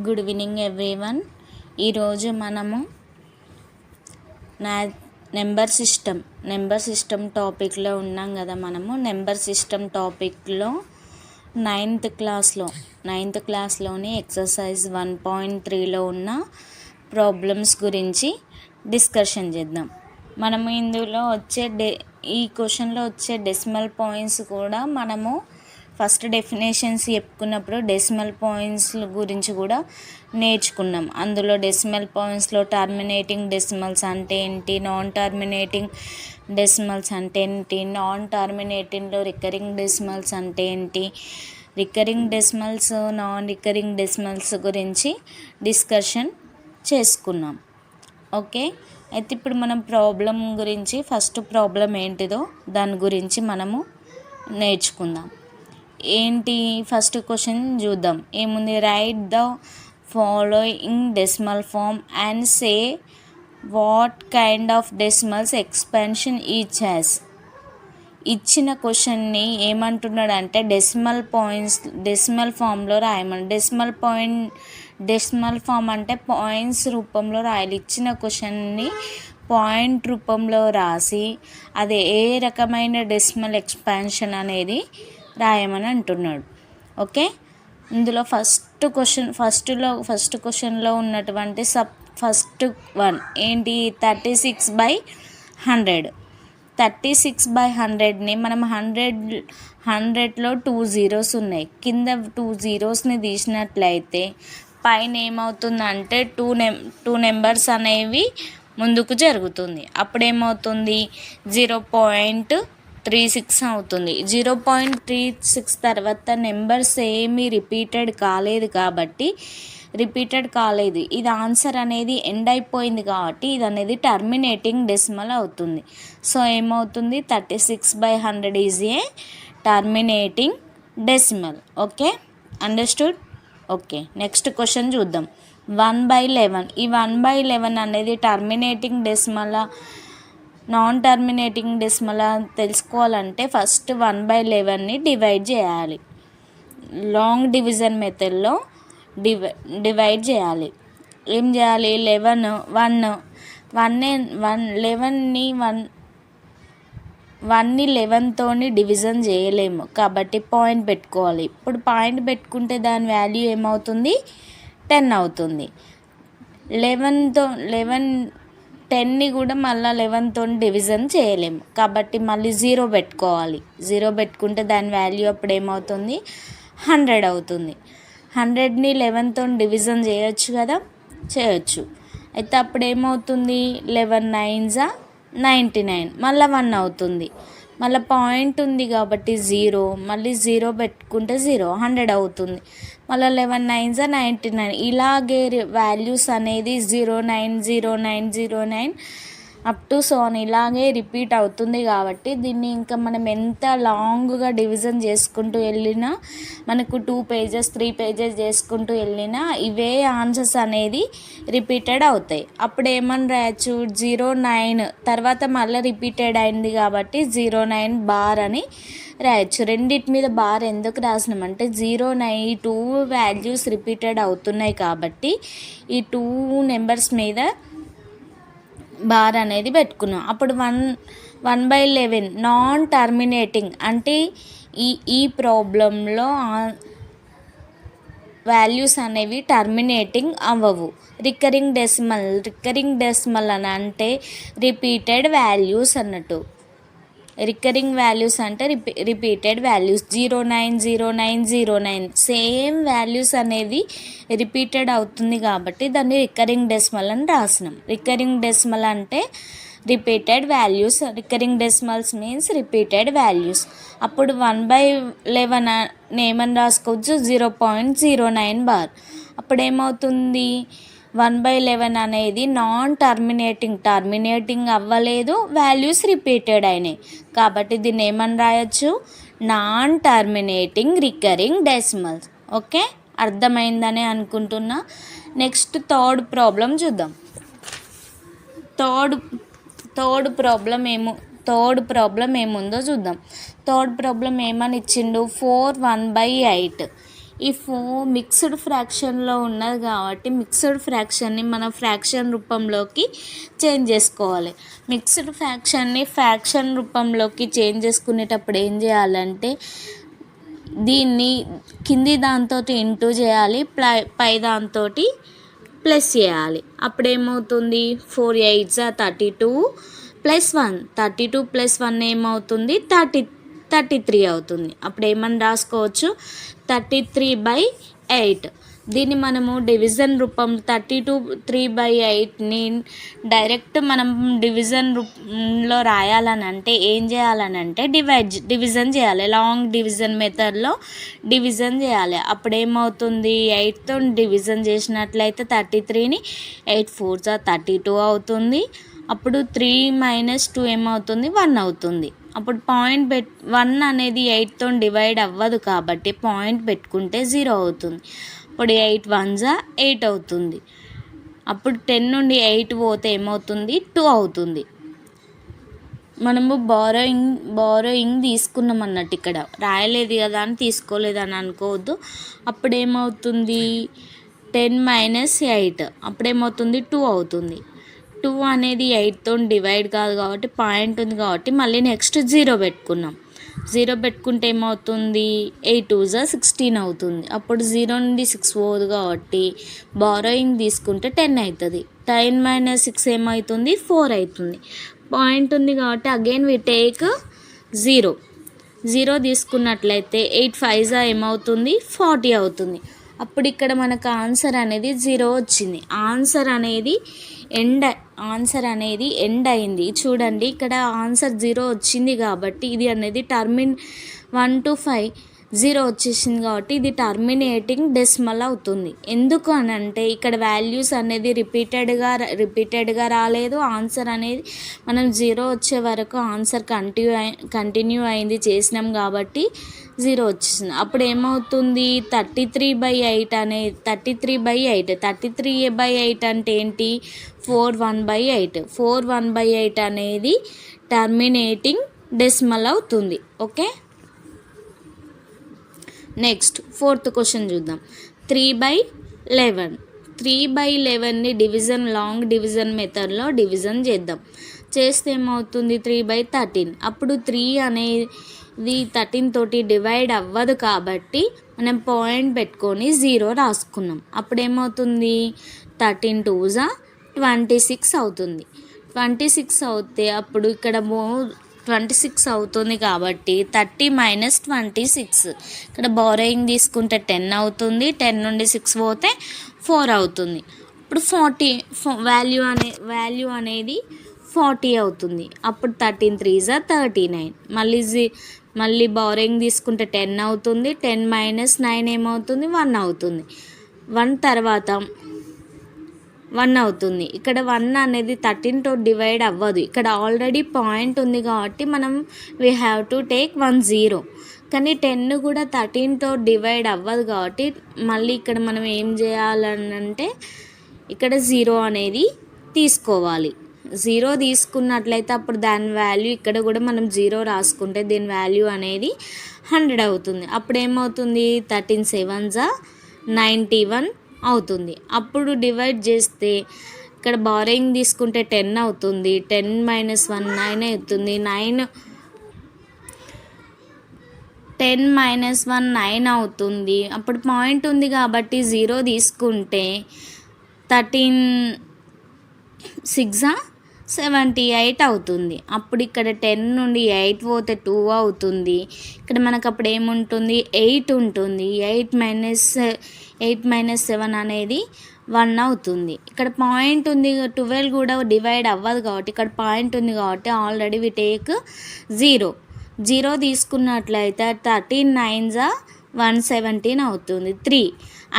Good evening everyone. ఈరోజు మనము number system టాపిక్లో ఉన్నాం కదా. మనము నెంబర్ సిస్టమ్ టాపిక్లో నైన్త్ క్లాస్లోని ఎక్సర్సైజ్ 1.3లో ఉన్న ప్రాబ్లమ్స్ గురించి డిస్కషన్ చేద్దాం. మనము ఇందులో ఈ క్వశ్చన్లో వచ్చే డెసిమల్ పాయింట్స్ కూడా మనము ఫస్ట్ డెఫినేషన్స్ చెప్పుకున్నప్పుడు డెసిమల్ పాయింట్స్ గురించి కూడా నేర్చుకున్నాం. అందులో డెసిమల్ పాయింట్స్లో టర్మినేటింగ్ డెసిమల్స్ అంటే ఏంటి, నాన్ టర్మినేటింగ్ డెసిమల్స్ అంటే ఏంటి, నాన్ టర్మినేటింగ్లో రికరింగ్ డెసిమల్స్ అంటే ఏంటి, recurring decimals, non recurring decimals గురించి డిస్కషన్ చేసుకున్నాం. ఓకే, అయితే ఇప్పుడు మనం ప్రాబ్లం గురించి ఫస్ట్ ప్రాబ్లం ఏంటిదో దాని గురించి మనము నేర్చుకుందాం. ఏంటి ఫస్ట్ క్వశ్చన్ చూద్దాం. ఏముంది, write the following decimal form and say what kind of decimals expansion each has. ఇచ్చిన క్వశ్చన్ని ఏమంటున్నాడు అంటే డెసిమల్ ఫామ్లో రాయమని. డెసిమల్ ఫామ్ అంటే పాయింట్స్ రూపంలో రాయాలి. ఇచ్చిన క్వశ్చన్ని పాయింట్ రూపంలో రాసి అది ఏ రకమైన డెసిమల్ ఎక్స్పాన్షన్ అనేది రాయమని అంటున్నాడు. ఓకే, ఇందులో ఫస్ట్ క్వశ్చన్లో ఉన్నటువంటి ఫస్ట్ వన్ ఏంటి, 36/100. 36/100ని మనం 100లో 2 zeros ఉన్నాయి. కింద 2 zeros తీసినట్లయితే పైన ఏమవుతుందంటే టూ నెంబర్స్ అనేవి ముందుకు జరుగుతుంది. అప్పుడేమవుతుంది, 0.36 అవుతుంది. 0.36 తర్వాత నెంబర్స్ ఏమీ రిపీటెడ్ కాలేదు. ఇది ఆన్సర్ అనేది ఎండ్ అయిపోయింది కాబట్టి ఇది అనేది టర్మినేటింగ్ డెసిమల్ అవుతుంది. సో ఏమవుతుంది, 36/100 is a terminating decimal. Okay, understood. Okay, next question చూద్దాం. 1/11. ఈ 1/11 అనేది terminating decimal non terminating decimal తెలుసుకోవాలంటే ఫస్ట్ 1/11ని డివైడ్ చేయాలి. లాంగ్ డివిజన్ మెథడ్లో డివైడ్ చేయాలి. ఏం చేయాలి, 11ని డివిజన్ చేయలేము కాబట్టి పాయింట్ పెట్టుకోవాలి. ఇప్పుడు పాయింట్ పెట్టుకుంటే దాని వాల్యూ ఏమవుతుంది, 10 అవుతుంది. 10ని కూడా మళ్ళీ 11తో డివిజన్ చేయలేము కాబట్టి మళ్ళీ 0 పెట్టుకోవాలి. 0 పెట్టుకుంటే దాని వాల్యూ అప్పుడు ఏమవుతుంది, 100 అవుతుంది. 100ని 11తో డివిజన్ చేయొచ్చు కదా, చేయొచ్చు. అయితే అప్పుడు ఏమవుతుంది, 11 9s 99, మళ్ళీ 1 అవుతుంది. మళ్ళీ పాయింట్ ఉంది కాబట్టి 0, మళ్ళీ 0 పెట్టుకుంటే 0 100 అవుతుంది. మళ్ళీ 11 9s 99. ఇలాగే వాల్యూస్ అనేది 090909 అప్ టు సోన్ ఇలాగే రిపీట్ అవుతుంది కాబట్టి దీన్ని ఇంకా మనం ఎంత లాంగ్గా డివిజన్ చేసుకుంటూ వెళ్ళినా, మనకు 2 pages 3 pages చేసుకుంటూ వెళ్ళినా ఇవే ఆన్సర్స్ అనేది రిపీటెడ్ అవుతాయి. అప్పుడు ఏమని రాయొచ్చు, 09 తర్వాత మళ్ళీ రిపీటెడ్ అయింది కాబట్టి 09 బార్ అని రాయొచ్చు. రెండిటి మీద బార్ ఎందుకు రాసినామంటే 2 వాల్యూస్ రిపీటెడ్ అవుతున్నాయి కాబట్టి ఈ 2 నెంబర్స్ మీద బార్ అనేది పెట్టుకున్నాం. అప్పుడు 1/11 నాన్ టర్మినేటింగ్ అంటే ఈ ప్రాబ్లంలో వాల్యూస్ అనేవి టర్మినేటింగ్ అవ్వవు. రికరింగ్ డెసిమల్ అని అంటే రిపీటెడ్ వాల్యూస్ అన్నట్టు. రికరింగ్ వాల్యూస్ అంటే రిపీటెడ్ వాల్యూస్ 090909 సేమ్ వాల్యూస్ అనేది రిపీటెడ్ అవుతుంది కాబట్టి దాన్ని రికరింగ్ డెసిమల్ అని రాసినాం. రికరింగ్ డెసిమల్ అంటే repeated values. Recurring decimals means repeated values. అప్పుడు 1/11 ఏమని రాసుకోవచ్చు, 0.09 బార్. అప్పుడు ఏమవుతుంది, 1/11 అనేది నాన్ టర్మినేటింగ్ అవ్వలేదు, వాల్యూస్ రిపీటెడ్ అయినాయి కాబట్టి దీన్ని ఏమని రాయొచ్చు, non terminating recurring decimals. Okay, అర్థమైందని అనుకుంటున్నా. నెక్స్ట్ థర్డ్ ప్రాబ్లం చూద్దాం. థర్డ్ ప్రాబ్లం ఏముందో చూద్దాం. థర్డ్ ప్రాబ్లం ఏమని ఇచ్చిండు, 4 1/8. ఇఫ్ మిక్స్డ్ ఫ్రాక్షన్లో ఉన్నది కాబట్టి మిక్స్డ్ ఫ్రాక్షన్ని మనం ఫ్రాక్షన్ రూపంలోకి చేంజ్ చేసుకోవాలి. మిక్స్డ్ ఫ్రాక్షన్ని ఫ్రాక్షన్ రూపంలోకి చేంజ్ చేసుకునేటప్పుడు ఏం చేయాలంటే దీన్ని కింది దాంతో ఇంటూ చేయాలి, పై దాంతో ప్లస్ చేయాలి. అప్పుడు ఏమవుతుంది 4 8 32 + 1 32 + 1 ఏమవుతుంది 33 అవుతుంది. అప్పుడు ఏమని రాసుకోవచ్చు 33/8. దీన్ని మనము డివిజన్ రూపం 3/8ని డైరెక్ట్ మనం డివిజన్ రూపంలో రాయాలనంటే ఏం చేయాలనంటే డివిజన్ చేయాలి. లాంగ్ డివిజన్ మెథడ్లో డివిజన్ చేయాలి. అప్పుడు ఏమవుతుంది 8తో డివిజన్ చేసినట్లయితే 33ని 8 4 32 అవుతుంది. అప్పుడు 3 - 2 ఏమవుతుంది 1 అవుతుంది. అప్పుడు 1 అనేది 8తో డివైడ్ అవ్వదు కాబట్టి పాయింట్ పెట్టుకుంటే 0 అవుతుంది. అప్పుడు 8 1 8 అవుతుంది. అప్పుడు 10 నుండి 8 పోతే ఏమవుతుంది 2 అవుతుంది. మనము బారోయింగ్ తీసుకున్నాం అన్నట్టు, ఇక్కడ రాయలేదు కదా అని తీసుకోలేదని అనుకోవద్దు. అప్పుడు ఏమవుతుంది 10 - 8 అప్పుడేమవుతుంది 2 అవుతుంది. 2 అనేది 8తో డివైడ్ కాదు కాబట్టి పాయింట్ ఉంది కాబట్టి మళ్ళీ నెక్స్ట్ 0 పెట్టుకున్నాం. 0 పెట్టుకుంటే ఏమవుతుంది 8 2 16 అవుతుంది. అప్పుడు 0 నుండి 6 పోదు కాబట్టి బారోయింగ్ తీసుకుంటే 10 అవుతుంది. 10 - 6 ఏమవుతుంది 4 అవుతుంది. పాయింట్ ఉంది కాబట్టి అగైన్ వి టేక్ 0 తీసుకున్నట్లయితే 8 5 ఏమవుతుంది 40 అవుతుంది. అప్పుడు ఇక్కడ మనకు ఆన్సర్ అనేది 0 వచ్చింది. ఆన్సర్ అనేది ఎండ్ అయింది. చూడండి ఇక్కడ ఆన్సర్ 0 వచ్చింది కాబట్టి ఇది అనేది 1 to 5 0 వచ్చేసింది కాబట్టి ఇది టర్మినేటింగ్ డెసిమల్ అవుతుంది. ఎందుకు అని అంటే ఇక్కడ వాల్యూస్ అనేది రిపీటెడ్గా రాలేదు. ఆన్సర్ అనేది మనం 0 వచ్చే వరకు ఆన్సర్ కంటిన్యూ అయింది చేసినాం కాబట్టి 0 వచ్చేసింది. అప్పుడు ఏమవుతుంది 33/8 అనేది 33/8 అంటే ఏంటి 4 1/8 4 1/8 అనేది టర్మినేటింగ్ డెసిమల్ అవుతుంది. ఓకే, నెక్స్ట్ 4th క్వశ్చన్ చూద్దాం. 3/11ని లాంగ్ డివిజన్ మెథడ్లో డివిజన్ చేద్దాం. చేస్తే ఏమవుతుంది 3/13. అప్పుడు 3 అనేది 13 తోటి డివైడ్ అవ్వదు కాబట్టి మనం పాయింట్ పెట్టుకొని 0 రాసుకున్నాం. అప్పుడు ఏమవుతుంది 13 2 26 అవుతుంది. 26 అవుతే అప్పుడు ఇక్కడ 26 అవుతుంది కాబట్టి 30 - 26 ఇక్కడ బారోయింగ్ తీసుకుంటే 10 అవుతుంది. 10 నుండి 6 పోతే 4 అవుతుంది. ఇప్పుడు 40 వాల్యూ అనేది 40 అవుతుంది. అప్పుడు 13 3 39 మళ్ళీ బారోయింగ్ తీసుకుంటే 10 అవుతుంది. 10 - 9 ఏమవుతుంది 1 అవుతుంది. 1 తర్వాత 1 అవుతుంది. ఇక్కడ 1 అనేది 13తో డివైడ్ అవ్వదు. ఇక్కడ ఆల్రెడీ పాయింట్ ఉంది కాబట్టి మనం వీ హ్యావ్ టు టేక్ 1 0. కానీ 10 కూడా 13తో డివైడ్ అవ్వదు కాబట్టి మళ్ళీ ఇక్కడ మనం ఏం చేయాలనంటే ఇక్కడ 0 అనేది తీసుకోవాలి. 0 తీసుకున్నట్లయితే అప్పుడు దాని వాల్యూ ఇక్కడ కూడా మనం 0 రాసుకుంటే దీని వాల్యూ అనేది 100 అవుతుంది. అప్పుడు ఏమవుతుంది 13 7 91 అవుతుంది. అప్పుడు డివైడ్ చేస్తే ఇక్కడ బారోయింగ్ తీసుకుంటే 10 అవుతుంది. 10 - 1 9 అవుతుంది. 10 - 1 9 అవుతుంది. అప్పుడు పాయింట్ ఉంది కాబట్టి 0 తీసుకుంటే 13 6 78 అవుతుంది. అప్పుడు ఇక్కడ 10 నుండి 8 పోతే 2 అవుతుంది. ఇక్కడ మనకు అప్పుడు ఏముంటుంది 8 ఉంటుంది. 8 - 7 అనేది 1 అవుతుంది. ఇక్కడ పాయింట్ ఉంది 12 కూడా డివైడ్ అవ్వదు కాబట్టి ఇక్కడ పాయింట్ ఉంది కాబట్టి ఆల్రెడీ వి టేక్ 0 తీసుకున్నట్లయితే 13 9 117 అవుతుంది. 3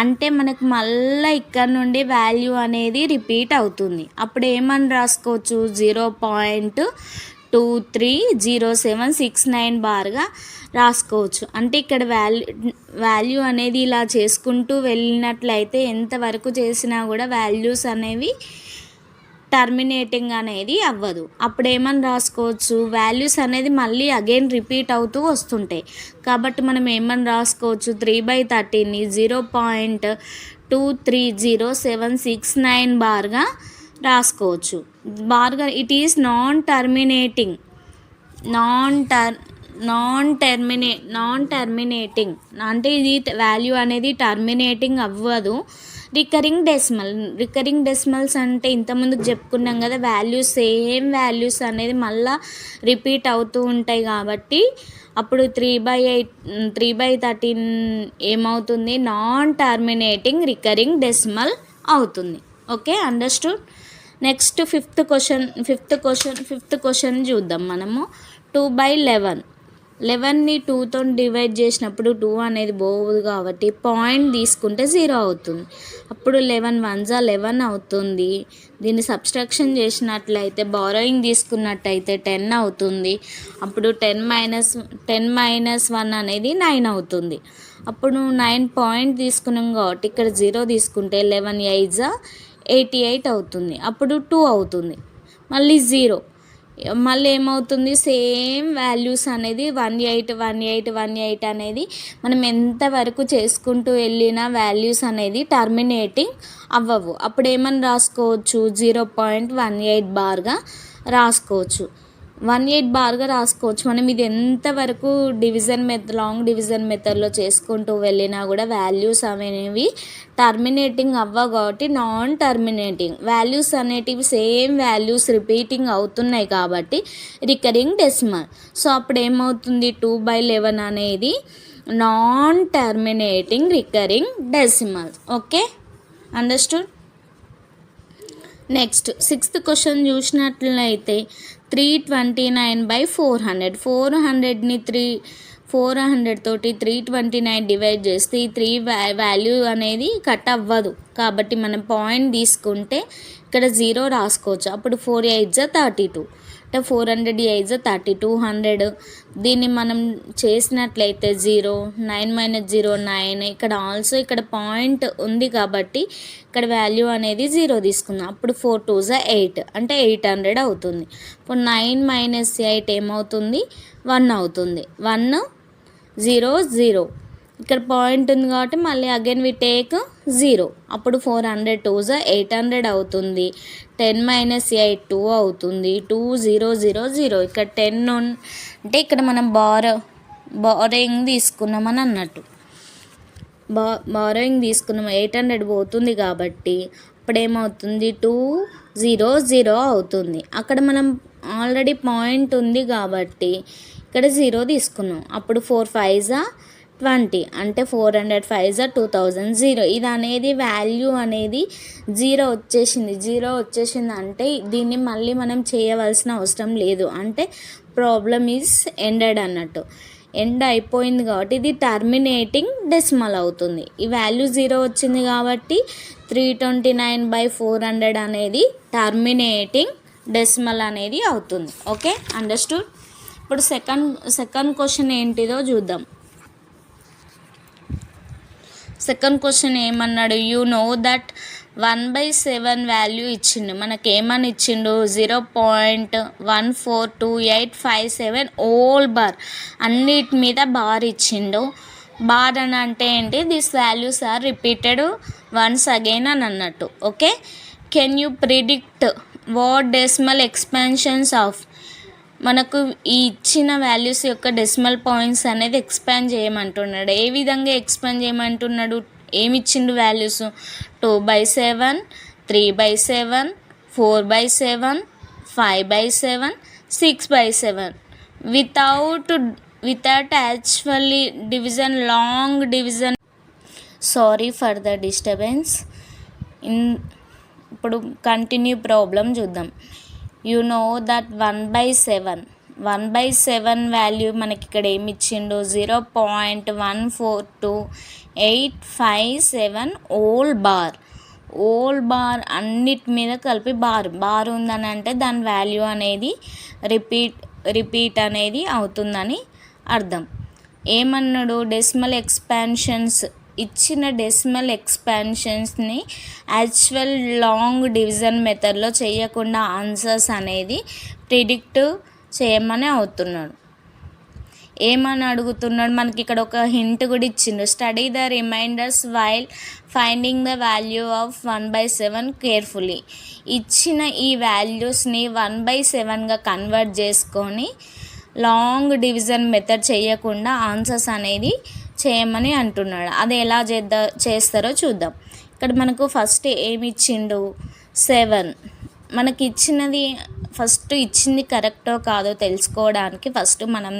అంటే మనకు మళ్ళీ ఇక్కడ నుండి వాల్యూ అనేది రిపీట్ అవుతుంది. అప్పుడు ఏమని రాసుకోవచ్చు 0.230769 బార్గా రాసుకోవచ్చు. అంటే ఇక్కడ వాల్యూ అనేది ఇలా చేసుకుంటూ వెళ్ళినట్లయితే ఎంతవరకు చేసినా కూడా వాల్యూస్ అనేవి టర్మినేటింగ్ అనేది అవ్వదు. అప్పుడు ఏమని రాసుకోవచ్చు, వాల్యూస్ అనేది మళ్ళీ అగైన్ రిపీట్ అవుతూ వస్తుంటాయి. కాబట్టి మనం ఏమని రాసుకోవచ్చు, 3/13ని 0.230769 బార్గా రాసుకోవచ్చు. బార్గా ఇట్ ఈస్ నాన్ టర్మినేటింగ్ అంటే ఇది వాల్యూ అనేది టర్మినేటింగ్ అవ్వదు. రికరింగ్ డెసిమల్స్ అంటే ఇంతకుముందుకు చెప్పుకున్నాం కదా, సేమ్ వాల్యూస్ అనేది మళ్ళీ రిపీట్ అవుతూ ఉంటాయి. కాబట్టి అప్పుడు 3/13 ఏమవుతుంది, నాన్ టర్మినేటింగ్ రికరింగ్ డెసిమల్ అవుతుంది. Okay, understood. Next fifth question చూద్దాం మనము. 2/11ని 2తో డివైడ్ చేసినప్పుడు 2 అనేది పోదు కాబట్టి పాయింట్ తీసుకుంటే 0 అవుతుంది. అప్పుడు 11 1s 11 అవుతుంది. దీన్ని సబ్స్ట్రాక్షన్ చేసినట్లయితే, బారోయింగ్ తీసుకున్నట్టయితే 10 అవుతుంది. అప్పుడు 10 - 1 అనేది 9 అవుతుంది. అప్పుడు 9 పాయింట్ తీసుకున్నాం కాబట్టి ఇక్కడ 0 తీసుకుంటే 11 8s 88 అవుతుంది. అప్పుడు 2 అవుతుంది. మళ్ళీ 0, మళ్ళీ ఏమవుతుంది, సేమ్ వాల్యూస్ అనేది 18 అనేది మనం ఎంతవరకు చేసుకుంటూ వెళ్ళిన వాల్యూస్ అనేది టర్మినేటింగ్ అవ్వవు. అప్పుడు ఏమని రాసుకోవచ్చు, 0.18 బార్గా రాసుకోవచ్చు. 18 బార్గా రాసుకోవచ్చు. మనం ఇది ఎంతవరకు లాంగ్ డివిజన్ మెథడ్లో చేసుకుంటూ వెళ్ళినా కూడా వాల్యూస్ అనేవి టర్మినేటింగ్ అవ్వవు కాబట్టి నాన్ టర్మినేటింగ్. వాల్యూస్ అనేటివి సేమ్ వాల్యూస్ రిపీటింగ్ అవుతున్నాయి కాబట్టి రికరింగ్ డెసిమల్. సో అప్పుడు ఏమవుతుంది, 2/11 అనేది non terminating recurring decimal. Okay, understood. Next sixth question చూసినట్లయితే 329/400. 400ని 400 తోటి 329 డివైడ్ చేస్తే ఈ 3 వాల్యూ అనేది కట్ అవ్వదు. కాబట్టి మనం పాయింట్ తీసుకుంటే ఇక్కడ 0 రాసుకోవచ్చు. అప్పుడు 4 8s 32, అంటే 400 8s 30, 200. దీన్ని మనం చేసినట్లయితే 0, 9 - 0 9. ఇక్కడ ఆల్సో ఇక్కడ పాయింట్ ఉంది కాబట్టి ఇక్కడ వాల్యూ అనేది 0 తీసుకుందాం. అప్పుడు 4 2s 8, అంటే 800 అవుతుంది. ఇప్పుడు 9 - 8 ఏమవుతుంది, 1 అవుతుంది. 1 0 0. ఇక్కడ పాయింట్ ఉంది కాబట్టి మళ్ళీ అగైన్ వి టేక్ 0. అప్పుడు 400 2s 800 అవుతుంది. 10 - 8 2 అవుతుంది. 2 0 0 0. ఇక్కడ 10 అంటే ఇక్కడ మనం బారోయింగ్ తీసుకున్నామని అన్నట్టు. బారోయింగ్ తీసుకున్నాము, 800 పోతుంది కాబట్టి అప్పుడు ఏమవుతుంది, 2 0 0 అవుతుంది. అక్కడ మనం ఆల్రెడీ పాయింట్ ఉంది కాబట్టి ఇక్కడ 0 తీసుకున్నాం. అప్పుడు 4 5s 20, అంటే 400 5s 2000 0. ఇది అనేది వాల్యూ అనేది 0 వచ్చేసింది అంటే దీన్ని మళ్ళీ మనం చేయవలసిన అవసరం లేదు. అంటే ప్రాబ్లమ్ ఈజ్ ఎండెడ్ అన్నట్టు. ఎండ్ అయిపోయింది కాబట్టి ఇది టర్మినేటింగ్ డెసిమల్ అవుతుంది. ఈ వాల్యూ 0 వచ్చింది కాబట్టి 329/400 అనేది టర్మినేటింగ్ డెసిమల్ అనేది అవుతుంది. Okay, understood. ఇప్పుడు సెకండ్ క్వశ్చన్ ఏంటిదో చూద్దాం. సెకండ్ క్వశ్చన్ ఏమన్నాడు, యూ నో దట్ 1/7 వాల్యూ ఇచ్చిండు. మనకి ఏమని ఇచ్చిండు, 0.142857 ఓల్ బార్, అన్నిటి మీద బార్ ఇచ్చిండు. బార్ అని అంటే ఏంటి, this values are repeated once again అని అన్నట్టు. Okay, can you predict what decimal expansions of, మనకు ఈ ఇచ్చిన వాల్యూస్ యొక్క డెసిమల్ పాయింట్స్ అనేది ఎక్స్పాండ్ చేయమంటున్నాడు. ఏ విధంగా ఎక్స్పాండ్ చేయమంటున్నాడు, ఏమిచ్చిండు values, 2/7, 3/7, 4/7, 5/7, 6/7 without actually division, long division. Sorry for the disturbance. ఇప్పుడు కంటిన్యూ ప్రాబ్లం చూద్దాం. యు నో దట్ 1/7 వాల్యూ మనకి ఇక్కడ ఏమి ఇచ్చిండు, 0.142857 ఓల్ బార్ అన్నిటి మీద కలిపి బార్ ఉందని అంటే దాని వాల్యూ అనేది రిపీట్ అనేది అవుతుందని అర్థం. ఏమన్నాడు, డెసిమల్ ఎక్స్పాన్షన్స్ ఇచ్చిన డెసిమల్ ఎక్స్పాన్షన్స్ని యాక్చువల్ లాంగ్ డివిజన్ మెథడ్లో చేయకుండా ఆన్సర్స్ అనేది ప్రిడిక్ట్ చేయమని అవుతున్నాడు. ఏమని అడుగుతున్నాడు, మనకి ఇక్కడ ఒక హింట్ కూడా ఇచ్చిండు. Study the remainders while finding the value of 1/7 carefully. ఇచ్చిన ఈ వాల్యూస్ని 1/7గా కన్వర్ట్ చేసుకొని లాంగ్ డివిజన్ మెథడ్ చేయకుండా ఆన్సర్స్ అనేది చేయమని అంటున్నాడు. అది ఎలా చేస్తారో చూద్దాం. ఇక్కడ మనకు ఫస్ట్ ఏమి ఇచ్చిండు, 7. మనకి ఇచ్చినది ఫస్ట్ ఇచ్చింది కరెక్టో కాదో తెలుసుకోవడానికి ఫస్ట్ మనం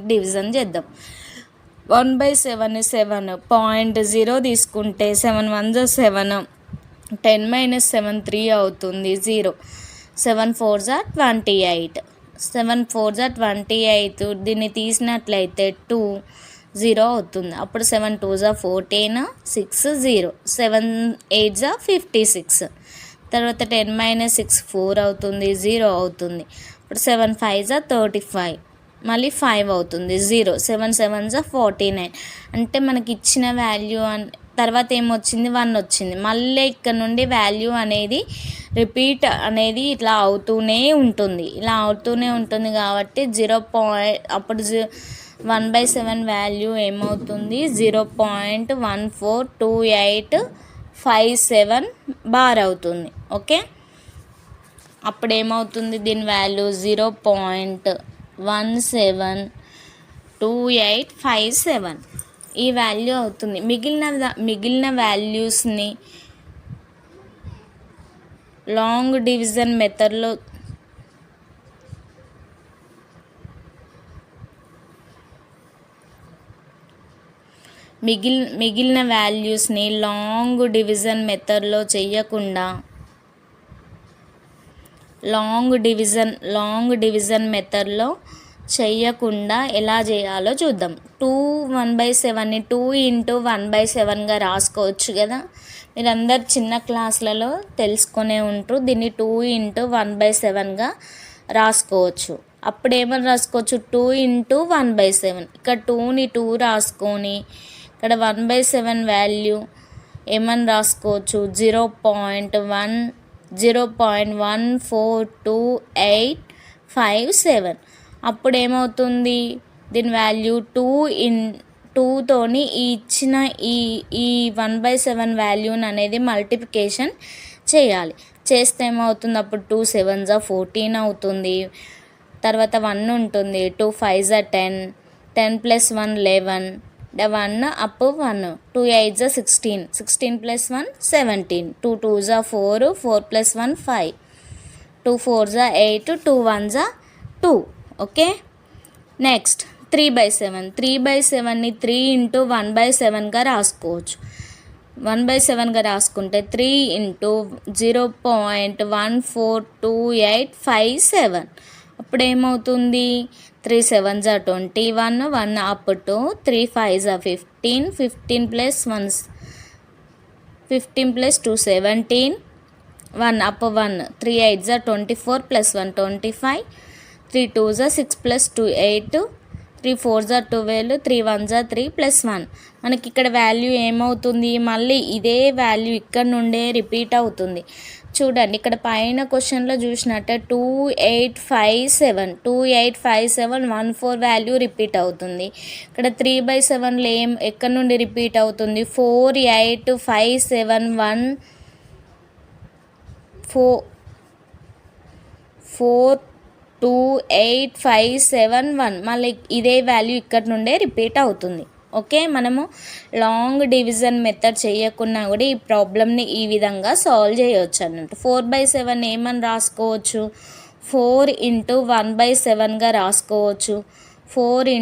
డివిజన్ చేద్దాం. 1/7 7, 0.0 తీసుకుంటే 7 1 7, 10 - 7 3 అవుతుంది 0, 7 4 28, 7 4 28. దీన్ని తీసినట్లయితే 2 0 అవుతుంది. అప్పుడు 7 2 14, 6 0, 7 8 56. తర్వాత 10 - 6 4 అవుతుంది 0 అవుతుంది. ఇప్పుడు 7 5 35, మళ్ళీ 5 అవుతుంది 0, 7 7 49. అంటే మనకి ఇచ్చిన వాల్యూ తర్వాత ఏమొచ్చింది, 1 వచ్చింది. మళ్ళీ ఇక్కడ నుండి వాల్యూ అనేది రిపీట్ అనేది ఇట్లా అవుతూనే ఉంటుంది. ఇలా అవుతూనే ఉంటుంది కాబట్టి 0. అప్పుడు 1/7 వాల్యూ ఏమవుతుంది, 0.142857 బార్ అవుతుంది. ఓకే, అప్పుడు ఏమవుతుంది, దీని వాల్యూ 0.172857 ఈ వాల్యూ అవుతుంది. మిగిలిన వాల్యూస్ని లాంగ్ డివిజన్ మెథడ్లో మిగిలిన వాల్యూస్ని లాంగ్ డివిజన్ మెథడ్లో చేయకుండా లాంగ్ డివిజన్ మెథడ్లో చేయకుండా ఎలా చేయాలో చూద్దాం. 1/7ని 2 × 1/7గా రాసుకోవచ్చు కదా. మీరందరు చిన్న క్లాసులలో తెలుసుకునే ఉంటారు. దీన్ని 2 × 1/7గా రాసుకోవచ్చు. అప్పుడు ఏమని రాసుకోవచ్చు, 2 × 1/7. ఇక్కడ 2ని 2 రాసుకొని ఇక్కడ 1/7 వాల్యూ ఏమని రాసుకోవచ్చు, 0.142857. అప్పుడు ఏమవుతుంది, దీని వాల్యూ 2తోని ఇచ్చిన ఈ 1/7 వాల్యూని అనేది మల్టిప్లికేషన్ చేయాలి. చేస్తే ఏమవుతుంది, అప్పుడు 2 7 14 అవుతుంది. తర్వాత 1 ఉంటుంది, 2 5 10, 10 + 1 11, 1 up 1, 2 8 16, 16 + 1 17, 2 2 4, 4 + 1 5, 2 4 8, 2 1 2. ఓకే, నెక్స్ట్ 3/7ని 3 × 1/7గా రాసుకోవచ్చు. 1/7గా రాసుకుంటే 3 × 0.142857. అప్పుడు ఏమవుతుంది, 3 7 21, 1 up to 3 5 15, 15 + 1 15 + 2 17, 1 up 1, 3 8 24 + 1 25, 3 2 6 + 2 8, 3 4 12, 3 1 3 + 1. మనకి ఇక్కడ వాల్యూ ఏమవుతుంది, మళ్ళీ ఇదే వాల్యూ ఇక్కడ నుండే రిపీట్ అవుతుంది. చూడండి, ఇక్కడ పైన క్వశ్చన్లో చూసినట్టే 2857 వాల్యూ రిపీట్ అవుతుంది. ఇక్కడ 3/7లో ఎక్కడ నుండి రిపీట్ అవుతుంది, 42857 మళ్ళీ ఇదే వాల్యూ ఇక్కడ నుండే రిపీట్ అవుతుంది. ఓకే, మనము లాంగ్ డివిజన్ మెథడ్ చేయకున్నా కూడా ఈ ప్రాబ్లమ్ని ఈ విధంగా సాల్వ్ చేయవచ్చు అన్నట్టు. 4/7 ఏమని రాసుకోవచ్చు, 4 × 1/7గా రాసుకోవచ్చు. 4 ×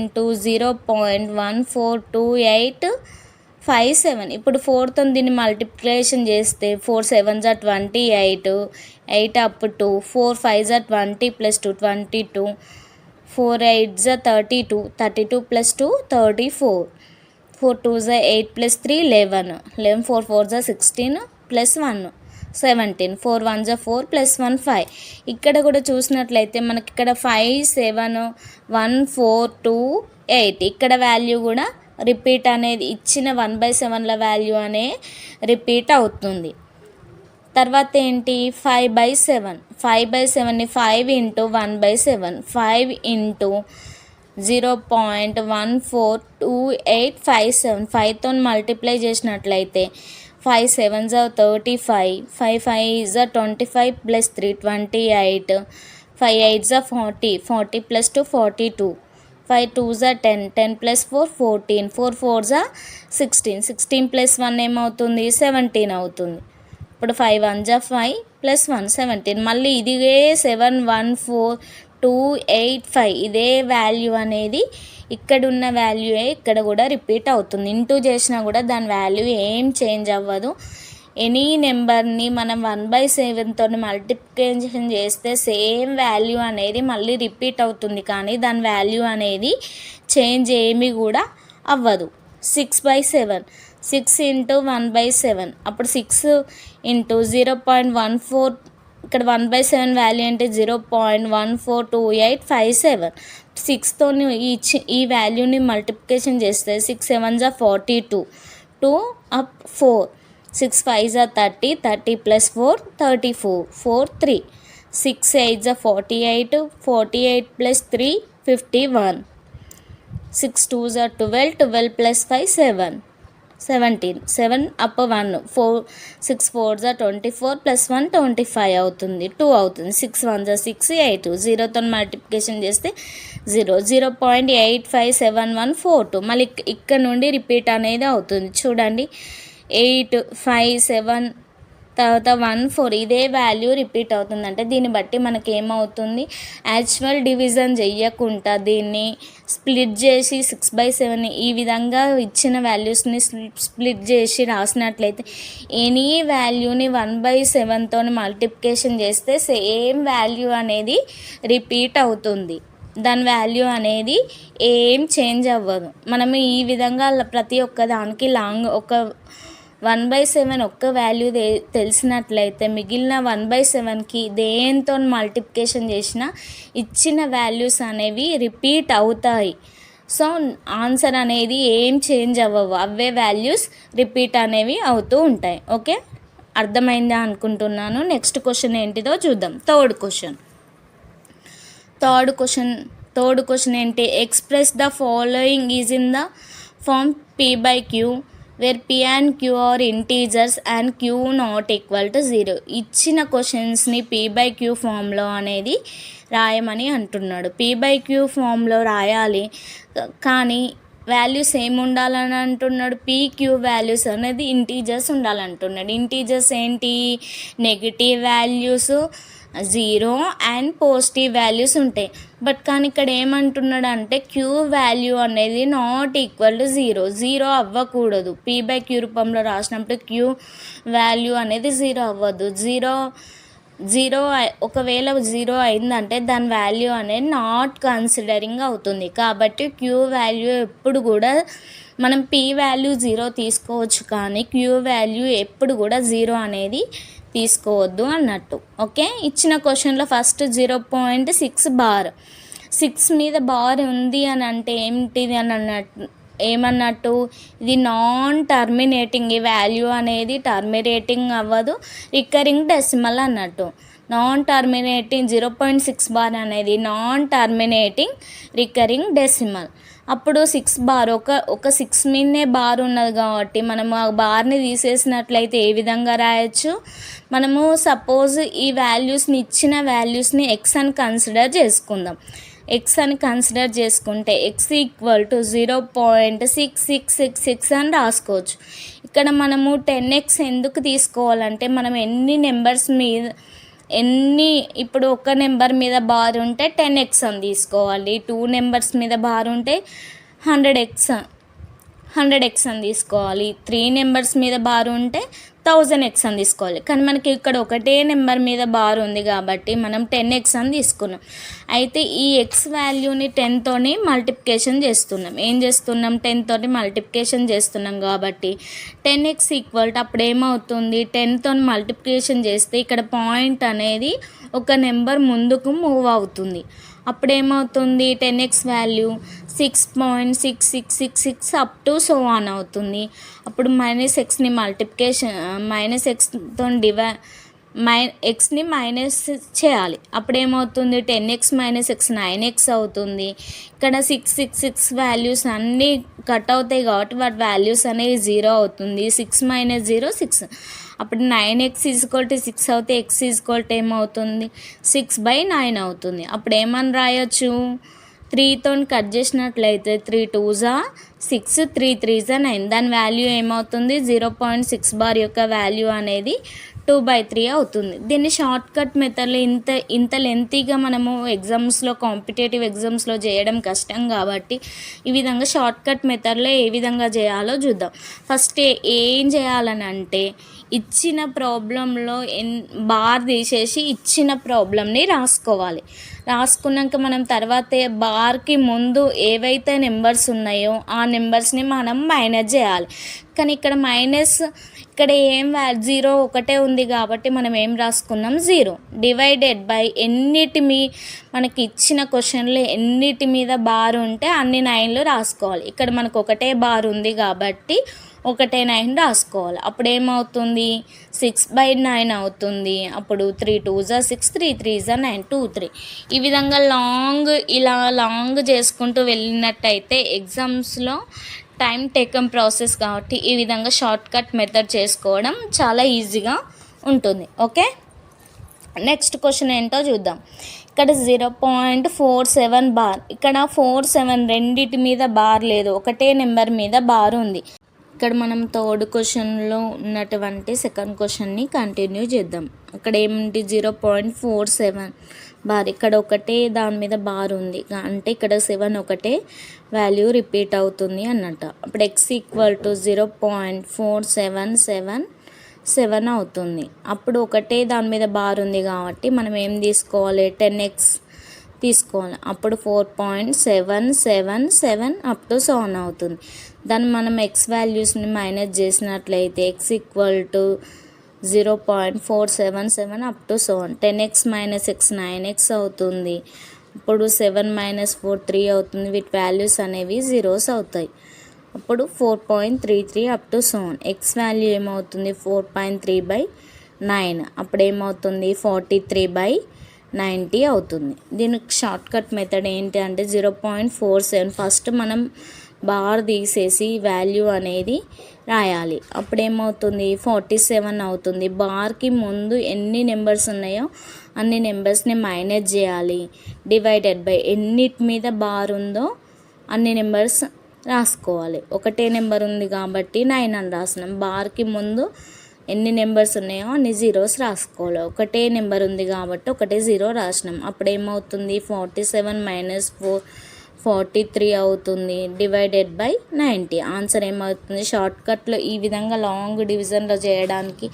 0.142857. ఇప్పుడు 4తో దీన్ని మల్టిప్లికేషన్ చేస్తే 4 7 28, 8 up to 4 5 20 + 2 22, 4 8 32, 32 + 2 34, 4 2 8 + 3 11, 11 4 4 16 + 1 17, 4 1 4 + 1 5. ఇక్కడ కూడా చూసినట్లయితే మనకి ఇక్కడ 5 7 1 4 2 8 ఇక్కడ వాల్యూ కూడా రిపీట్ అనేది ఇచ్చిన 1/7ల వాల్యూ అనే రిపీట్ అవుతుంది. తర్వాత ఏంటి 5/7. 5/7ని 5 ఇంటూ 1/7, 5 ఇంటూ 0.142857, 5తో మల్టిప్లై చేసినట్లయితే 5 7s are 35, 5 5s are 25 plus 3 28, 5 8s are 40, 40 plus 2 42, 5 2s are 10, 10 plus 4 14, 4 4s are 16, 16 plus 1 ఏమవుతుంది 17 అవుతుంది. ఇప్పుడు 5 1s are 5 plus 1 17, మళ్ళీ ఇదిగే 7 1 4 2 8 5 ఇదే వాల్యూ అనేది ఇక్కడ ఉన్న వాల్యూయే ఇక్కడ కూడా రిపీట్ అవుతుంది. ఇంటూ చేసినా కూడా దాని వాల్యూ ఏం చేంజ్ అవ్వదు. ఎనీ నెంబర్ని మనం 1/7తో మల్టిప్లికేషన్ చేస్తే సేమ్ వాల్యూ అనేది మళ్ళీ రిపీట్ అవుతుంది, కానీ దాని వాల్యూ అనేది చేంజ్ ఏమీ కూడా అవ్వదు. 6/7, 6 ఇంటూ 1/7, అప్పుడు 6 ఇంటూ 0.14, ఇక్కడ 1/7 వాల్యూ అంటే 0.142857. 6తో ఈ వాల్యూని మల్టిప్లికేషన్ చేస్తే 6 7s are 42, 2 up 4, 6 5s are 30, 30 plus 4 34, 4 3, 6 8s are 48, 48 plus 3 51, 6 2s are 12, 12 plus 5 7, 17, 7 up 1, 4 6 4s are 24 plus 1 25 అవుతుంది, 2 అవుతుంది. 6 1s are 6, 8, 0తో మల్టిప్లికేషన్ చేస్తే 0, 0.857142. మళ్ళీ ఇక్కడ నుండి రిపీట్ అనేది అవుతుంది. చూడండి 8 5 7 తర్వాత 1 4 ఇదే వాల్యూ రిపీట్ అవుతుంది. అంటే దీన్ని బట్టి మనకి ఏమవుతుంది, యాక్చువల్ డివిజన్ చెయ్యకుండా దీన్ని స్ప్లిట్ చేసి 6/7 ఈ విధంగా ఇచ్చిన వాల్యూస్ని స్ప్లిట్ చేసి రాసినట్లయితే ఎనీ వాల్యూని 1/7తో మల్టిప్లికేషన్ చేస్తే సేమ్ వాల్యూ అనేది రిపీట్ అవుతుంది. దాని వాల్యూ అనేది ఏం చేంజ్ అవ్వదు. మనం ఈ విధంగా ప్రతి ఒక్క దానికి ఒక 1/7 ఒక్క వాల్యూ తెలిసినట్లయితే మిగిలిన 1/7కి దేంతో మల్టిప్లికేషన్ చేసినా ఇచ్చిన వాల్యూస్ అనేవి రిపీట్ అవుతాయి. సో ఆన్సర్ అనేది ఏం చేంజ్ అవ్వవు, అవే వాల్యూస్ రిపీట్ అనేవి అవుతూ ఉంటాయి. ఓకే, అర్థమైందా అనుకుంటున్నాను. నెక్స్ట్ క్వశ్చన్ ఏంటిదో చూద్దాం. థర్డ్ క్వశ్చన్ ఏంటి, express the following is in the form p/q where p and q are integers and q not equal to 0. ఇచ్చిన క్వశ్చన్స్ని p/q ఫామ్లో అనేది రాయమని అంటున్నాడు. p/q ఫామ్లో రాయాలి, కానీ వాల్యూస్ ఏమి ఉండాలని అంటున్నాడు, pq వాల్యూస్ అనేది ఇంటీజర్స్ ఉండాలంటున్నాడు. ఇంటీజర్స్ ఏంటి, negative values 0 and positive values ఉంటాయి. బట్ కానీ ఇక్కడ ఏమంటున్నాడు అంటే క్యూ వాల్యూ అనేది నాట్ ఈక్వల్ టు 0 అవ్వకూడదు. p/q రూపంలో రాసినప్పుడు క్యూ వాల్యూ అనేది 0 అవ్వదు. జీరో ఒకవేళ 0 అయిందంటే దాని వాల్యూ అనేది నాట్ కన్సిడరింగ్ అవుతుంది. కాబట్టి క్యూ వాల్యూ ఎప్పుడు కూడా మనం p వాల్యూ 0 తీసుకోవచ్చు, కానీ క్యూ వాల్యూ ఎప్పుడు కూడా 0 అనేది తీసుకోవద్దు అన్నట్టు. ఓకే, ఇచ్చిన క్వశ్చన్లో ఫస్ట్ 0.6 బార్, 6 మీద బార్ ఉంది అని అంటే ఏంటిది అని ఏమన్నట్టు, ఇది నాన్ టర్మినేటింగ్, ఈ వాల్యూ అనేది టర్మినేటింగ్ అవ్వదు, రికరింగ్ డెసిమల్ అన్నట్టు. నాన్ టర్మినేటింగ్ 0.6 బార్ అనేది నాన్ టర్మినేటింగ్ రికరింగ్ డెసిమల్. అప్పుడు 6 బార్ ఒక 6 మీదనే బార్ ఉన్నది కాబట్టి మనం ఆ బార్ని తీసేసినట్లయితే ఏ విధంగా రాయొచ్చు, మనము సపోజ్ ఈ వాల్యూస్ని ఇచ్చిన వాల్యూస్ని ఎక్స్ అని కన్సిడర్ చేసుకుందాం. ఎక్స్ అని కన్సిడర్ చేసుకుంటే ఎక్స్ ఈక్వల్ టు 0.6666 అని రాసుకోవచ్చు. ఇక్కడ మనము 10x ఎందుకు తీసుకోవాలంటే మనం ఇప్పుడు ఒక నెంబర్ మీద బార్ ఉంటే 10x అని తీసుకోవాలి, 2 నెంబర్స్ మీద బార్ ఉంటే 100x అని తీసుకోవాలి, 3 నెంబర్స్ మీద బార్ ఉంటే 1000x అని తీసుకోవాలి. కానీ మనకి ఇక్కడ ఒకటే నెంబర్ మీద బార్ ఉంది కాబట్టి మనం 10x అని తీసుకున్నాం. అయితే ఈ ఎక్స్ వాల్యూని 10తోని మల్టిప్లికేషన్ చేస్తున్నాం. 10తోని మల్టిప్లికేషన్ చేస్తున్నాం కాబట్టి 10x ఈక్వల్ టు అప్పుడు ఏమవుతుంది, 10తోని మల్టిప్లికేషన్ చేస్తే ఇక్కడ పాయింట్ అనేది ఒక నెంబర్ ముందుకు మూవ్ అవుతుంది. అప్పుడు ఏమవుతుంది, 10x value 6.6666 up to so on అవుతుంది. అప్పుడు మైనస్ ఎక్స్ని మల్టిప్లికేషన్ మైనస్ ఎక్స్తో ఎక్స్ని మైనస్ చేయాలి. అప్పుడు ఏమవుతుంది 10x మైనస్ ఎక్స్ 9x అవుతుంది. ఇక్కడ 666 వాల్యూస్ అన్నీ కట్ అవుతాయి కాబట్టి వాటి వాల్యూస్ అనేవి 0 అవుతుంది. 6 మైనస్ 0 6. అప్పుడు 9x ఈజ్ఈక్వల్ టు 6 అవుతే x ఈజ్ఈక్వల్ టు ఏమవుతుంది 6/9 అవుతుంది. అప్పుడు ఏమని రాయొచ్చు 3తో కట్ చేసినట్లయితే 3 2s 6 3 3s 9. దాని వాల్యూ ఏమవుతుంది 0.6 బార్ యొక్క వాల్యూ అనేది 2/3 అవుతుంది. దీన్ని షార్ట్ కట్ మెథడ్లో ఇంత లెంతీగా మనము ఎగ్జామ్స్లో కాంపిటేటివ్ ఎగ్జామ్స్లో చేయడం కష్టం కాబట్టి ఈ విధంగా షార్ట్ కట్ మెథడ్లో ఏ విధంగా చేయాలో చూద్దాం. ఫస్ట్ ఏం చేయాలని అంటే ఇచ్చిన ప్రాబ్లంలో బార్ తీసేసి ఇచ్చిన ప్రాబ్లంని రాసుకోవాలి. రాసుకున్నాక మనం తర్వాత బార్కి ముందు ఏవైతే నెంబర్స్ ఉన్నాయో ఆ నెంబర్స్ని మనం మైనస్ చేయాలి. కానీ ఇక్కడ ఏం 0 ఒకటే ఉంది కాబట్టి మనం ఏం రాసుకున్నాం 0 డివైడెడ్ బై మనకి ఇచ్చిన క్వశ్చన్లో ఎన్నిటి మీద బార్ ఉంటే అన్ని 9లు రాసుకోవాలి. ఇక్కడ మనకు ఒకటే బార్ ఉంది కాబట్టి ఒకటే 9 రాసుకోవాలి. అప్పుడు ఏమవుతుంది 6/9 అవుతుంది. అప్పుడు 3 2s 6 3 3s 9 2 3. ఈ విధంగా లాంగ్ చేసుకుంటూ వెళ్ళినట్టయితే ఎగ్జామ్స్లో టైం టేకన్ ప్రాసెస్ కాబట్టి ఈ విధంగా షార్ట్ కట్ మెథడ్ చేసుకోవడం చాలా ఈజీగా ఉంటుంది. ఓకే, నెక్స్ట్ క్వశ్చన్ ఏంటో చూద్దాం. ఇక్కడ 0.47 బార్, ఇక్కడ 47 రెండిటి మీద బార్ లేదు, ఒకటే నెంబర్ మీద బార్ ఉంది. ఇక్కడ మనం థర్డ్ క్వశ్చన్లో ఉన్నటువంటి సెకండ్ క్వశ్చన్ని కంటిన్యూ చేద్దాం. అక్కడ ఏమిటి 0.47 బార్, ఇక్కడ ఒకటే దాని మీద బార్ ఉంది అంటే ఇక్కడ 7 ఒకటే వాల్యూ రిపీట్ అవుతుంది అన్నట్టు. అప్పుడు x ఈక్వల్ టు 0.4777 అవుతుంది. అప్పుడు ఒకటే దాని మీద బార్ ఉంది కాబట్టి మనం ఏం తీసుకోవాలి 10x తీసుకోవాలి. అప్పుడు 4.777 అప్ టు 7 అవుతుంది. దాన్ని మనం ఎక్స్ వాల్యూస్ని మైనస్ చేసినట్లయితే x equal to 0.477 up to 7. 10x minus x 9x అవుతుంది. ఇప్పుడు 7 మైనస్ 4 3 అవుతుంది. వీటి వాల్యూస్ అనేవి జీరోస్ అవుతాయి. అప్పుడు 4.33 అప్ టు 7. ఎక్స్ వాల్యూ ఏమవుతుంది 4.3/9. అప్పుడు ఏమవుతుంది 43/90 అవుతుంది. దీనికి షార్ట్ కట్ మెథడ్ ఏంటి అంటే 0.47 ఫస్ట్ మనం బార్ తీసేసి వాల్యూ అనేది రాయాలి. అప్పుడేమవుతుంది 47 అవుతుంది. బార్కి ముందు ఎన్ని నెంబర్స్ ఉన్నాయో అన్ని నెంబర్స్ని మైనస్ చేయాలి. డివైడెడ్ బై ఎన్నిటి మీద బార్ ఉందో అన్ని నెంబర్స్ రాసుకోవాలి. ఒకటే నెంబర్ ఉంది కాబట్టి 9 అని రాసినాం. బార్కి ముందు ఎన్ని నెంబర్స్ ఉన్నాయో అన్ని జీరోస్ రాసుకోవాలి. ఒకటే నెంబర్ ఉంది కాబట్టి ఒకటే 0 రాసినాం. అప్పుడు ఏమవుతుంది 47 మైనస్ 4 43 అవుతుంది. Divided by 90. ఆన్సర్ ఏమవుతుంది షార్ట్కట్లో ఈ విధంగా లాంగ్ డివిజన్లో చేయడానికి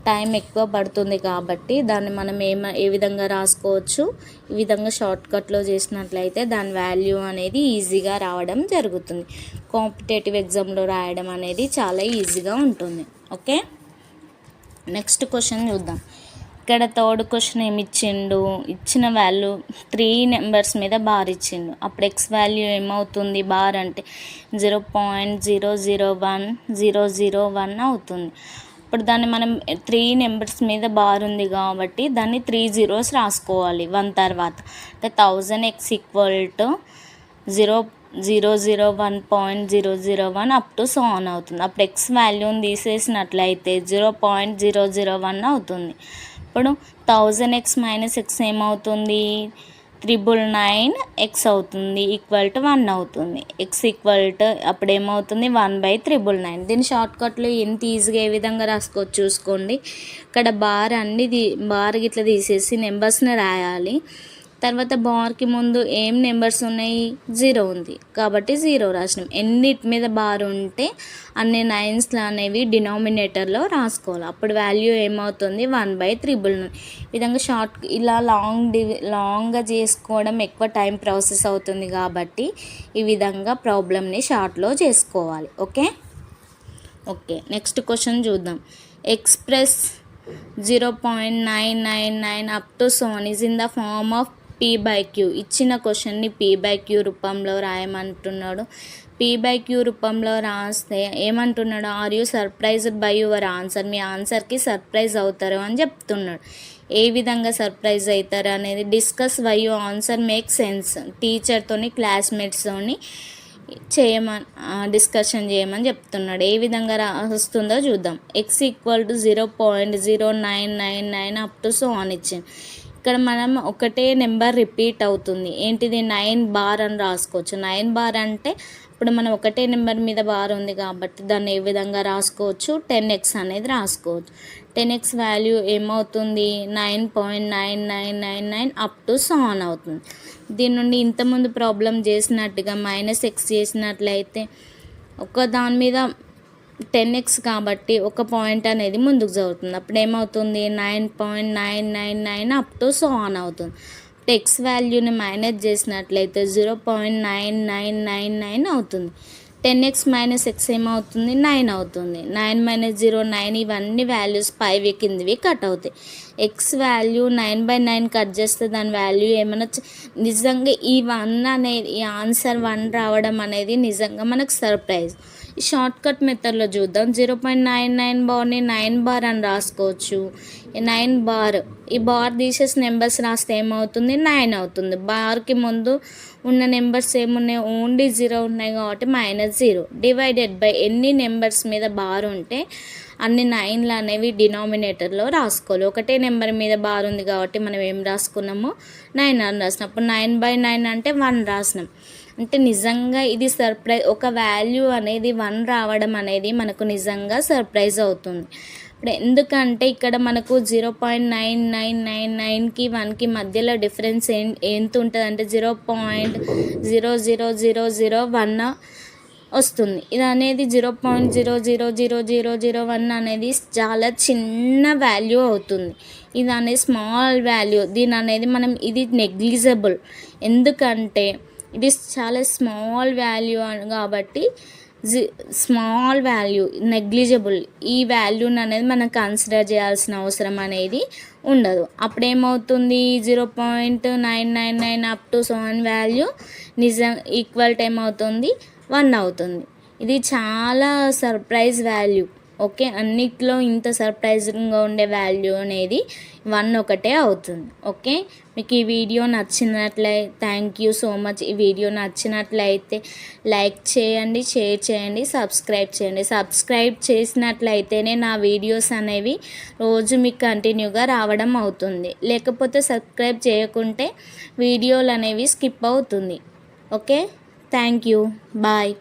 టైం ఎక్కువ పడుతుంది కాబట్టి దాన్ని మనం ఏ విధంగా రాసుకోవచ్చు, ఈ విధంగా షార్ట్కట్లో చేసినట్లయితే దాని వాల్యూ అనేది ఈజీగా రావడం జరుగుతుంది. కాంపిటేటివ్ ఎగ్జామ్లో రాయడం అనేది చాలా ఈజీగా ఉంటుంది. ఓకే, నెక్స్ట్ క్వశ్చన్ చూద్దాం. ఇక్కడ థర్డ్ క్వశ్చన్ ఏమి ఇచ్చిండు, ఇచ్చిన వాల్యూ 3 నెంబర్స్ మీద బార్ ఇచ్చిండు. అప్పుడు ఎక్స్ వాల్యూ ఏమవుతుంది బార్ అంటే 0.001001 అవుతుంది. ఇప్పుడు దాన్ని మనం 3 నెంబర్స్ మీద బార్ ఉంది కాబట్టి దాన్ని 3 zeros రాసుకోవాలి 1 తర్వాత. అంటే 1000x equal to 0.001 up to so on అవుతుంది. అప్పుడు ఎక్స్ వాల్యూని తీసేసినట్లయితే 0.001 అవుతుంది. ఇప్పుడు 1000x మైనస్ ఎక్స్ ఏమవుతుంది 999x అవుతుంది ఈక్వల్ టు 1 అవుతుంది. ఎక్స్ ఈక్వల్ టు అప్పుడు ఏమవుతుంది 1/999. దీని షార్ట్కట్లో ఎంత ఈజీగా ఏ విధంగా రాసుకోవచ్చు చూసుకోండి. ఇక్కడ బార్ గిట్లా తీసేసి నెంబర్స్ని రాయాలి. తర్వాత బార్కి ముందు ఏం నెంబర్స్ ఉన్నాయి 0 ఉంది కాబట్టి 0 రాసినాం. ఎన్నిటి మీద బార్ ఉంటే అన్ని 9s అనేవి డినామినేటర్లో రాసుకోవాలి. అప్పుడు వాల్యూ ఏమవుతుంది 1/999. ఈ విధంగా ఇలా లాంగ్గా చేసుకోవడం ఎక్కువ టైం ప్రాసెస్ అవుతుంది కాబట్టి ఈ విధంగా ప్రాబ్లమ్ని షార్ట్లో చేసుకోవాలి. ఓకే, నెక్స్ట్ క్వశ్చన్ చూద్దాం. Express 0.999 up to 7 is in the form of P/Q ఇచ్చిన క్వశ్చన్ని P/Q రూపంలో రాయమంటున్నాడు. P/Q రూపంలో రాస్తే ఏమంటున్నాడు, are you surprised by your answer, మీ ఆన్సర్కి సర్ప్రైజ్ అవుతారు అని చెప్తున్నాడు. ఏ విధంగా సర్ప్రైజ్ అవుతారు అనేది discuss why you answer make sense, టీచర్తోని క్లాస్మేట్స్తోని డిస్కషన్ చేయమని చెప్తున్నాడు. ఏ విధంగా వస్తుందో చూద్దాం. x = 0.0999 up to so on ఇచ్చింది. ఇక్కడ మనం ఒకటే నెంబర్ రిపీట్ అవుతుంది. ఏంటిది 9 బార్ అని రాసుకోవచ్చు. 9 బార్ అంటే ఇప్పుడు మనం ఒకటే నెంబర్ మీద బార్ ఉంది కాబట్టి దాన్ని ఏ విధంగా రాసుకోవచ్చు, 10x అనేది రాసుకోవచ్చు. 10x వాల్యూ ఏమవుతుంది, 9.9999 అప్ టు సో ఆన్ అవుతుంది. దీని నుండి ఇంతకుముందు ప్రాబ్లం చేసినట్టుగా -x చేసినట్లయితే ఒక దాని మీద 10x కాబట్టి ఒక పాయింట్ అనేది ముందుకు జరుగుతుంది. అప్పుడు ఏమవుతుంది, 9.999 అప్ టు సో ఆన్ అవుతుంది. x వాల్యూని మైనస్ చేసినట్లయితే 0.9999 అవుతుంది. 10x - x ఏమవుతుంది, 9 అవుతుంది. 9 - 0 9, ఇవన్నీ వాల్యూస్ పైవి కిందివి కట్ అవుతాయి. x వాల్యూ 9/9 కట్ చేస్తే దాని వాల్యూ ఏమైనా నిజంగా ఈ 1 అనేది, ఈ ఆన్సర్ 1 రావడం అనేది నిజంగా మనకు సర్ప్రైజ్. ఈ షార్ట్ కట్ మెథడ్లో చూద్దాం. 0.99 బార్ని 9 బార్ అని రాసుకోవచ్చు. 9 బార్, ఈ బార్ తీసేసి నెంబర్స్ రాస్తే ఏమవుతుంది, 9 అవుతుంది. బార్కి ముందు ఉన్న నెంబర్స్ ఏమున్నాయి, ఓన్లీ 0 ఉన్నాయి కాబట్టి -0 డివైడెడ్ బై ఎన్ని నెంబర్స్ మీద బార్ ఉంటే అన్ని 9లు అనేవి డినామినేటర్లో రాసుకోవాలి. ఒకటే నెంబర్ మీద బార్ ఉంది కాబట్టి మనం ఏం రాసుకున్నామో 9 అని రాసినాం. అప్పుడు 9/9 అంటే 1 రాసినాం. అంటే నిజంగా ఇది సర్ప్రైజ్. ఒక వాల్యూ అనేది 1 రావడం అనేది మనకు నిజంగా సర్ప్రైజ్ అవుతుంది. ఇప్పుడు ఎందుకంటే ఇక్కడ మనకు 0.9999కి 1కి మధ్యలో డిఫరెన్స్ ఎంత ఉంటుంది అంటే 0.00001 వస్తుంది. ఇది అనేది 0.0000001 అనేది చాలా చిన్న వాల్యూ అవుతుంది. ఇది అనేది స్మాల్ వాల్యూ. దీని అనేది మనం ఇది నెగ్లిజిబుల్, ఎందుకంటే ఇది చాలా స్మాల్ వాల్యూ కాబట్టి స్మాల్ వాల్యూ నెగ్లిజిబుల్. ఈ వాల్యూని అనేది మనం కన్సిడర్ చేయాల్సిన అవసరం అనేది ఉండదు. అప్పుడేమవుతుంది, 0.999 up to so on value equal to ఏమవుతుంది, 1 అవుతుంది. ఇది చాలా సర్ప్రైజ్ వాల్యూ. ఓకే, అన్నిట్లో ఇంత సర్ప్రైజింగ్గా ఉండే వాల్యూ అనేది 1 ఒకటే అవుతుంది. ఓకే, మీకు ఈ వీడియో నచ్చినట్లయితే థ్యాంక్ యూ సో మచ్. ఈ వీడియో నచ్చినట్లయితే లైక్ చేయండి, షేర్ చేయండి, సబ్స్క్రైబ్ చేయండి. సబ్స్క్రైబ్ చేసినట్లయితేనే నా వీడియోస్ అనేవి రోజు మీకు కంటిన్యూగా రావడం అవుతుంది. లేకపోతే సబ్స్క్రైబ్ చేయకుంటే వీడియోలు అనేవి స్కిప్ అవుతుంది. Okay, thank you, bye.